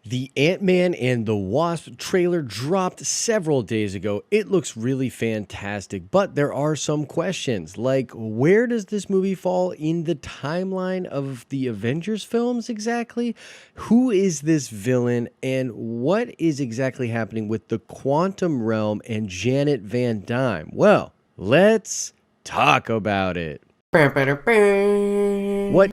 The Ant-Man and the Wasp trailer dropped several days ago. It looks really fantastic, but there are some questions, like where does this movie fall in the timeline of the Avengers films exactly? Who is this villain, and what is exactly happening with the quantum realm and Janet Van Dyne? Well, let's talk about it. What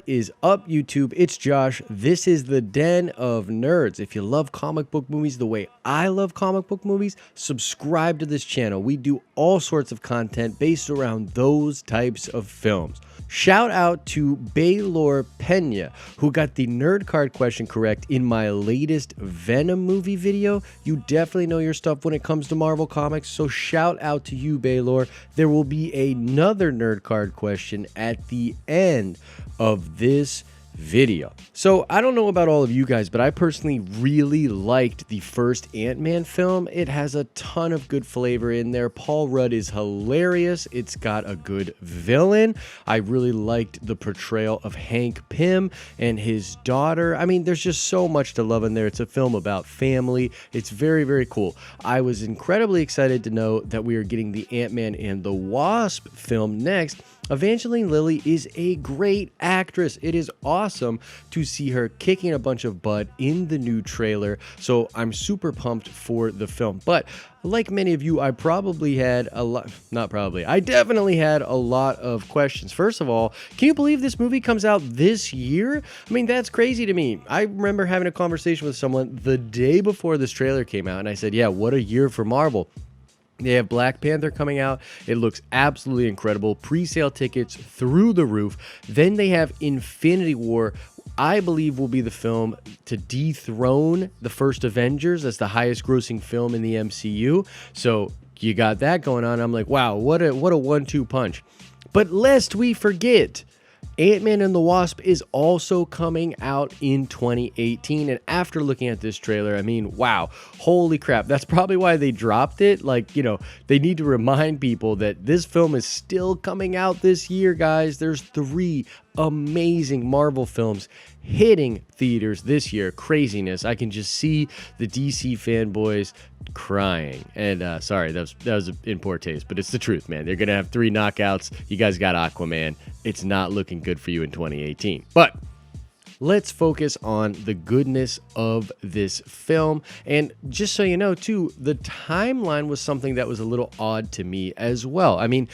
is up, YouTube? It's Josh. This is the Den of Nerds. If you love comic book movies the way I love comic book movies, subscribe to this channel. We do all sorts of content based around those types of films. Shout out to Baylor Pena, who got the nerd card question correct in my latest Venom movie video. You definitely know your stuff when it comes to Marvel Comics, so shout out to you, Baylor. There will be another nerd card question at the end of this video. So I don't know about all of you guys, but I personally really liked the first Ant-Man film. It has a ton of good flavor in there. Paul Rudd is hilarious. It's got a good villain. I really liked the portrayal of Hank Pym and his daughter. I mean, there's just so much to love in there. It's a film about family. It's very, very cool. I was incredibly excited to know that we are getting the Ant-Man and the Wasp film next. Evangeline Lilly is a great actress. It is awesome to see her kicking a bunch of butt in the new trailer. So I'm super pumped for the film. But like many of you, I definitely had a lot of questions. First of all, can you believe this movie comes out this year? I mean, that's crazy to me. I remember having a conversation with someone the day before this trailer came out, and I said, yeah, what a year for Marvel. They have Black Panther coming out. It looks absolutely incredible. Pre-sale tickets through the roof. Then they have Infinity War. I believe will be the film to dethrone the first Avengers as the highest grossing film in the MCU. So you got that going on. I'm like, wow, what a 1-2 punch. But lest we forget, Ant-Man and the Wasp is also coming out in 2018, and after looking at this trailer, I mean, wow, holy crap, that's probably why they dropped it. Like, you know, they need to remind people that this film is still coming out this year, guys. There's 3 amazing Marvel films hitting theaters this year. Craziness. I can just see the DC fanboys crying. And sorry, that was in poor taste, but it's the truth, man. They're gonna have 3 knockouts. You guys got Aquaman. It's not looking good for you in 2018. But let's focus on the goodness of this film. And just so you know, too, the timeline was something that was a little odd to me as well. I mean,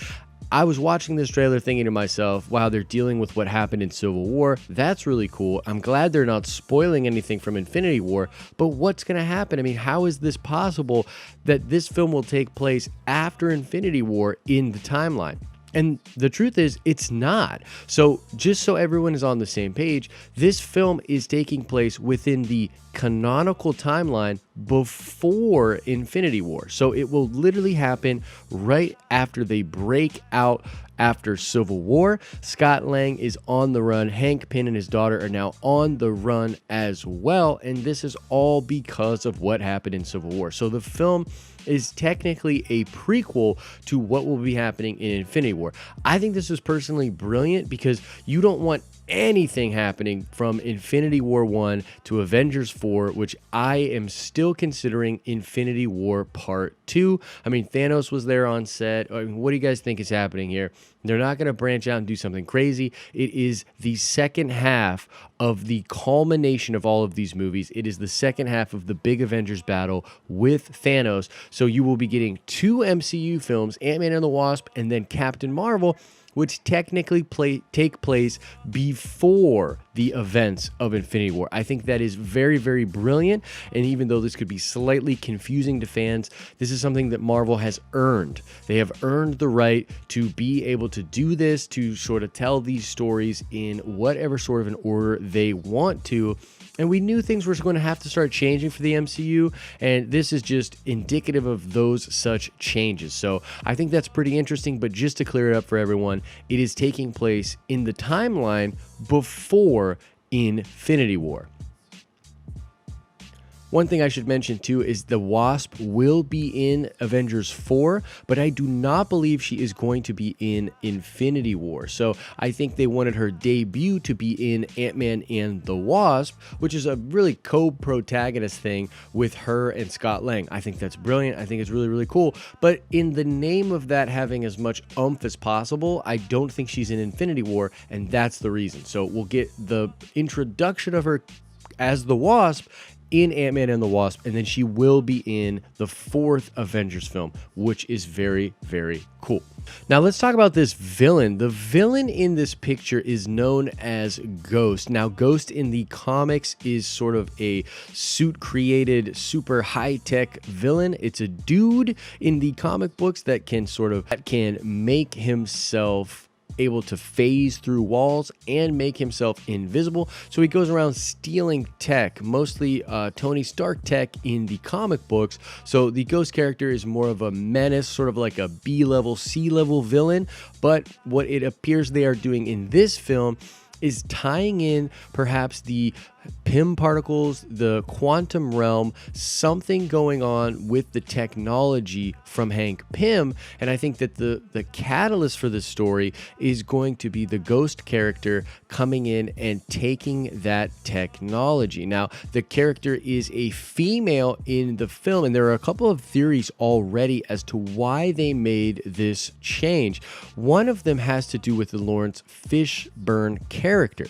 I was watching this trailer thinking to myself, wow, they're dealing with what happened in Civil War. That's really cool. I'm glad they're not spoiling anything from Infinity War, but what's going to happen? I mean, how is this possible that this film will take place after Infinity War in the timeline? And the truth is, it's not. So just so everyone is on the same page, this film is taking place within the canonical timeline before Infinity War. So it will literally happen right after they break out after Civil War. Scott Lang is on the run. Hank Pym and his daughter are now on the run as well. And this is all because of what happened in Civil War. So the film is technically a prequel to what will be happening in Infinity War. I think this is personally brilliant because you don't want anything happening from Infinity War 1 to Avengers 4, which I am still considering Infinity War Part 2. I mean, Thanos was there on set. I mean, what do you guys think is happening here? They're not going to branch out and do something crazy. It is the second half of the culmination of all of these movies. It is the second half of the big Avengers battle with Thanos. So you will be getting 2 MCU films, Ant-Man and the Wasp, and then Captain Marvel, which technically take place before the events of Infinity War. I think that is very, very brilliant. And even though this could be slightly confusing to fans, this is something that Marvel has earned. They have earned the right to be able to do this, to sort of tell these stories in whatever sort of an order they want to. And we knew things were going to have to start changing for the MCU, and this is just indicative of those such changes. So I think that's pretty interesting, but just to clear it up for everyone, it is taking place in the timeline before Infinity War. One thing I should mention too is the Wasp will be in Avengers 4, but I do not believe she is going to be in Infinity War. So I think they wanted her debut to be in Ant-Man and the Wasp, which is a really co-protagonist thing with her and Scott Lang. I think that's brilliant. I think it's really, really cool. But in the name of that having as much oomph as possible, I don't think she's in Infinity War, and that's the reason. So we'll get the introduction of her as the Wasp in Ant-Man and the Wasp, and then she will be in the 4th Avengers film, which is very, very cool. Now let's talk about this villain. The villain in this picture is known as Ghost. Now Ghost in the comics is sort of a suit created super high-tech villain. It's a dude in the comic books that can make himself able to phase through walls and make himself invisible. So he goes around stealing tech, mostly Tony Stark tech in the comic books. So the Ghost character is more of a menace, sort of like a B-level, C-level villain. But what it appears they are doing in this film is tying in perhaps the Pym particles, the quantum realm, something going on with the technology from Hank Pym. And I think that the catalyst for this story is going to be the Ghost character coming in and taking that technology. Now, the character is a female in the film, and there are a couple of theories already as to why they made this change. One of them has to do with the Lawrence Fishburne character.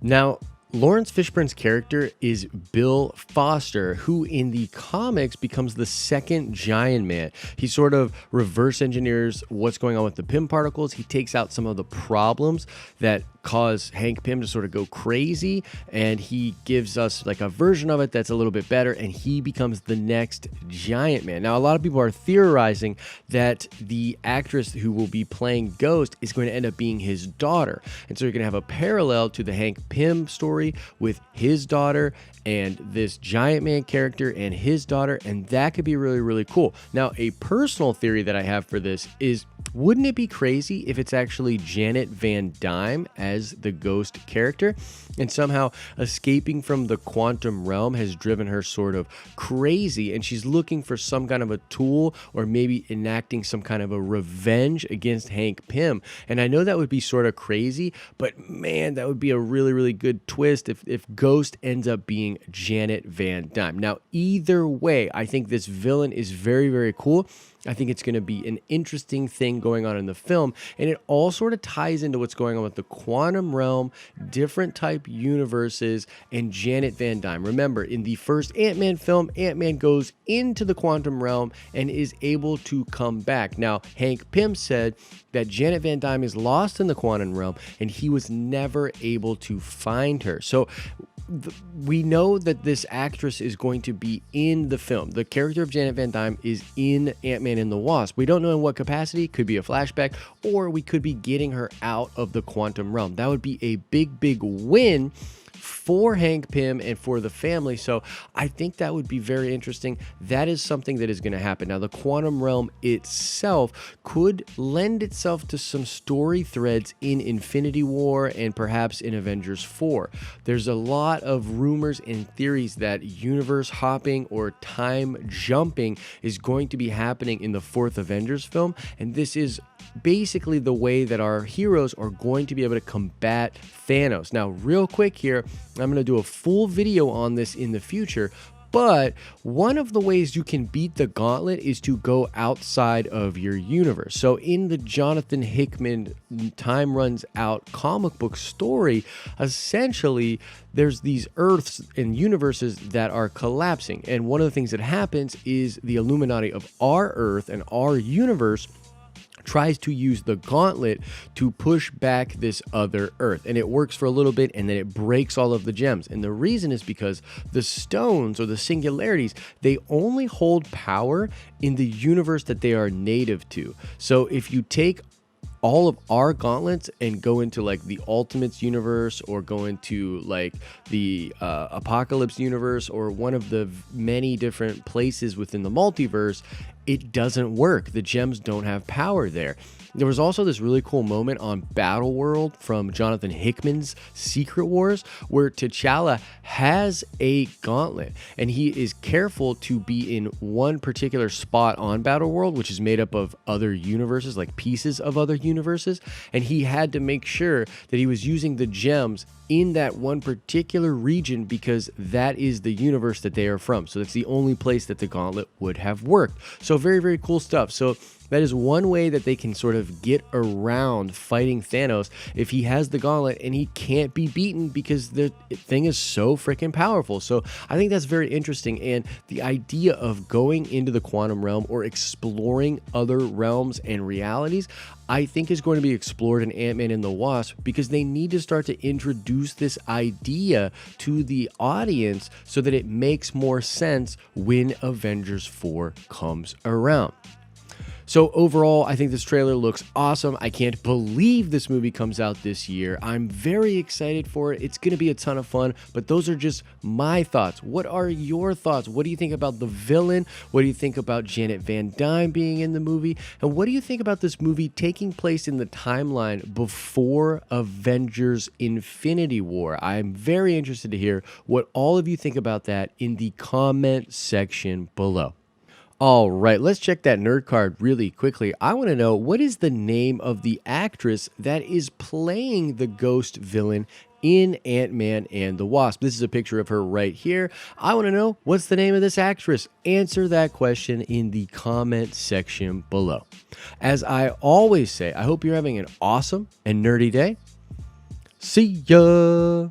Now, Lawrence Fishburne's character is Bill Foster, who in the comics becomes the second Giant Man. He sort of reverse engineers what's going on with the Pym particles. He takes out some of the problems that cause Hank Pym to sort of go crazy, and he gives us like a version of it that's a little bit better, and he becomes the next Giant Man. Now, a lot of people are theorizing that the actress who will be playing Ghost is going to end up being his daughter, and so you're going to have a parallel to the Hank Pym story with his daughter and this Giant Man character and his daughter, and that could be really, really cool. Now, a personal theory that I have for this is, wouldn't it be crazy if it's actually Janet Van Dyne as the Ghost character, and somehow escaping from the quantum realm has driven her sort of crazy, and she's looking for some kind of a tool, or maybe enacting some kind of a revenge against Hank Pym? And I know that would be sort of crazy, but man, that would be a really, really good twist if Ghost ends up being Janet Van Dyne. Now, either way, I think this villain is very, very cool. I think it's going to be an interesting thing going on in the film, and it all sort of ties into what's going on with the quantum realm, different type universes, and Janet Van Dyne. Remember, in the first Ant-Man film, Ant-Man goes into the quantum realm and is able to come back. Now, Hank Pym said that Janet Van Dyne is lost in the quantum realm, and he was never able to find her. So we know that this actress is going to be in the film. The character of Janet Van Dyne is in Ant-Man and the Wasp. We don't know in what capacity. Could be a flashback, or we could be getting her out of the quantum realm. That would be a big, big win for Hank Pym and for the family. So I think that would be very interesting. That is something that is going to happen. Now, the quantum realm itself could lend itself to some story threads in Infinity War and perhaps in Avengers 4. There's a lot of rumors and theories that universe hopping or time jumping is going to be happening in the 4th Avengers film, and this is basically the way that our heroes are going to be able to combat Thanos. Now, real quick here, I'm going to do a full video on this in the future, but one of the ways you can beat the gauntlet is to go outside of your universe. So in the Jonathan Hickman Time Runs Out comic book story, essentially there's these Earths and universes that are collapsing, and one of the things that happens is the Illuminati of our Earth and our universe tries to use the gauntlet to push back this other Earth, and it works for a little bit, and then it breaks all of the gems. And the reason is because the stones, or the singularities, they only hold power in the universe that they are native to. So if you take all of our gauntlets and go into like the Ultimates universe, or go into like the Apocalypse universe, or one of the many different places within the multiverse, it doesn't work. The gems don't have power there. There was also this really cool moment on Battle World from Jonathan Hickman's Secret Wars where T'Challa has a gauntlet and he is careful to be in one particular spot on Battle World, which is made up of other universes, like pieces of other universes. And he had to make sure that he was using the gems in that one particular region because that is the universe that they are from. So that's the only place that the gauntlet would have worked. So very, very cool stuff. So that is one way that they can sort of get around fighting Thanos if he has the gauntlet and he can't be beaten because the thing is so freaking powerful. So I think that's very interesting. And the idea of going into the quantum realm or exploring other realms and realities, I think is going to be explored in Ant-Man and the Wasp because they need to start to introduce this idea to the audience so that it makes more sense when Avengers 4 comes around. So overall, I think this trailer looks awesome. I can't believe this movie comes out this year. I'm very excited for it. It's going to be a ton of fun, but those are just my thoughts. What are your thoughts? What do you think about the villain? What do you think about Janet Van Dyne being in the movie? And what do you think about this movie taking place in the timeline before Avengers Infinity War? I'm very interested to hear what all of you think about that in the comment section below. All right, let's check that nerd card really quickly. I want to know, what is the name of the actress that is playing the ghost villain in Ant-Man and the Wasp? This is a picture of her right here. I want to know, what's the name of this actress? Answer that question in the comment section below. As I always say, I hope you're having an awesome and nerdy day. See ya!